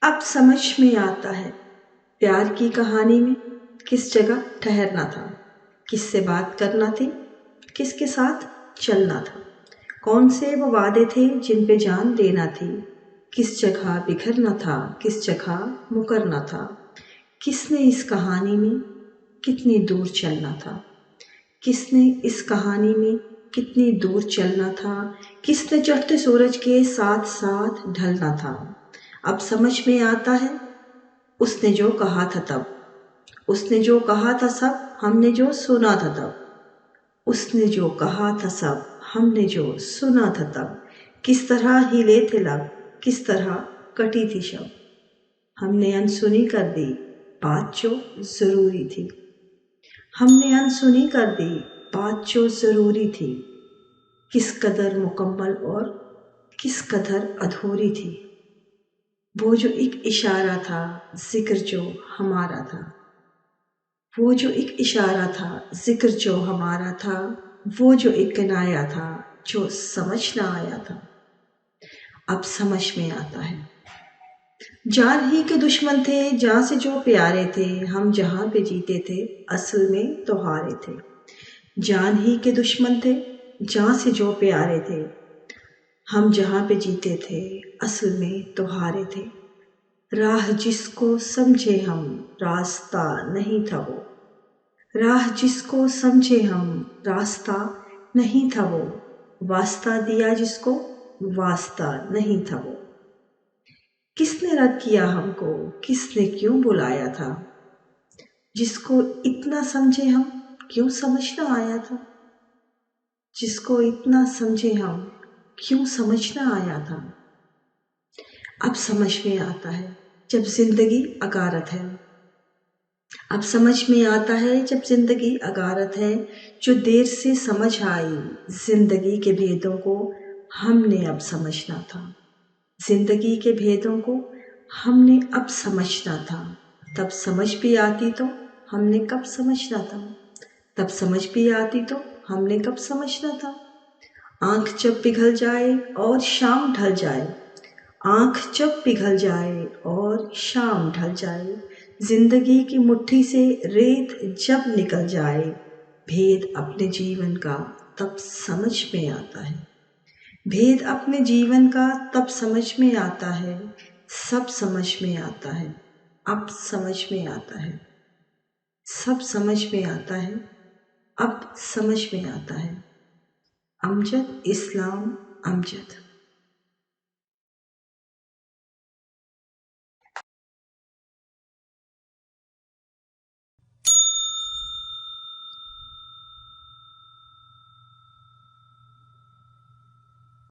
اب سمجھ میں آتا ہے پیار کی کہانی میں کس جگہ ٹھہرنا تھا، کس سے بات کرنا تھی، کس کے ساتھ چلنا تھا، کون سے وہ وعدے تھے جن پہ جان دینا تھی، کس جگہ بکھرنا تھا، کس جگہ مکرنا تھا، کس نے اس کہانی میں کتنی دور چلنا تھا، کس نے اس کہانی میں کتنی دور چلنا تھا، کس نے چڑھتے سورج کے ساتھ ساتھ ڈھلنا تھا۔ اب سمجھ میں آتا ہے اس نے جو کہا تھا تب، اس نے جو کہا تھا سب ہم نے جو سنا تھا تب، اس نے جو کہا تھا سب ہم نے جو سنا تھا تب، کس طرح ہلے تھے لب، کس طرح کٹی تھی شب، ہم نے انسنی کر دی بات جو ضروری تھی، ہم نے انسنی کر دی بات جو ضروری تھی، کس قدر مکمل اور کس قدر ادھوری تھی، وہ جو ایک اشارہ تھا ذکر جو ہمارا تھا، وہ جو ایک اشارہ تھا ذکر جو ہمارا تھا، وہ جو ایک کنایا تھا جو سمجھ نہ آیا تھا۔ اب سمجھ میں آتا ہے جان ہی کے دشمن تھے جہاں سے جو پیارے تھے، ہم جہاں پہ جیتے تھے اصل میں تو ہارے تھے۔ جان ہی کے دشمن تھے جہاں سے جو پیارے تھے، ہم جہاں پہ جیتے تھے اصل میں تو ہارے تھے۔ راہ جس کو سمجھے ہم راستہ نہیں تھا وہ، راہ جس کو سمجھے ہم راستہ نہیں تھا وہ، واسطہ دیا جس کو واسطہ نہیں تھا وہ۔ کس نے رد کیا ہم کو، کس نے کیوں بلایا تھا، جس کو اتنا سمجھے ہم کیوں سمجھ نہ آیا تھا، جس کو اتنا سمجھے ہم کیوں سمجھ نہ آیا تھا۔ اب سمجھ میں آتا ہے جب زندگی اگارت ہے، اب سمجھ میں آتا ہے جب زندگی اگارت ہے، جو دیر سے سمجھ آئی زندگی کے بھیدوں کو ہم نے اب سمجھنا تھا، زندگی کے بھیدوں کو ہم نے اب سمجھنا تھا۔ تب سمجھ بھی آتی تو ہم نے کب سمجھنا تھا، تب سمجھ بھی آتی تو ہم نے کب سمجھنا تھا۔ آنکھ جب پگھل جائے اور شام ڈھل جائے، آنکھ جب پگھل جائے اور شام ڈھل جائے، زندگی کی مٹھی سے ریت جب نکل جائے، بھید اپنے جیون کا تب سمجھ میں آتا ہے، بھید اپنے جیون کا تب سمجھ میں آتا ہے، سب سمجھ میں آتا ہے، اب سمجھ میں آتا ہے، سب سمجھ میں آتا ہے، اب سمجھ میں آتا ہے۔ امجد اسلام امجد۔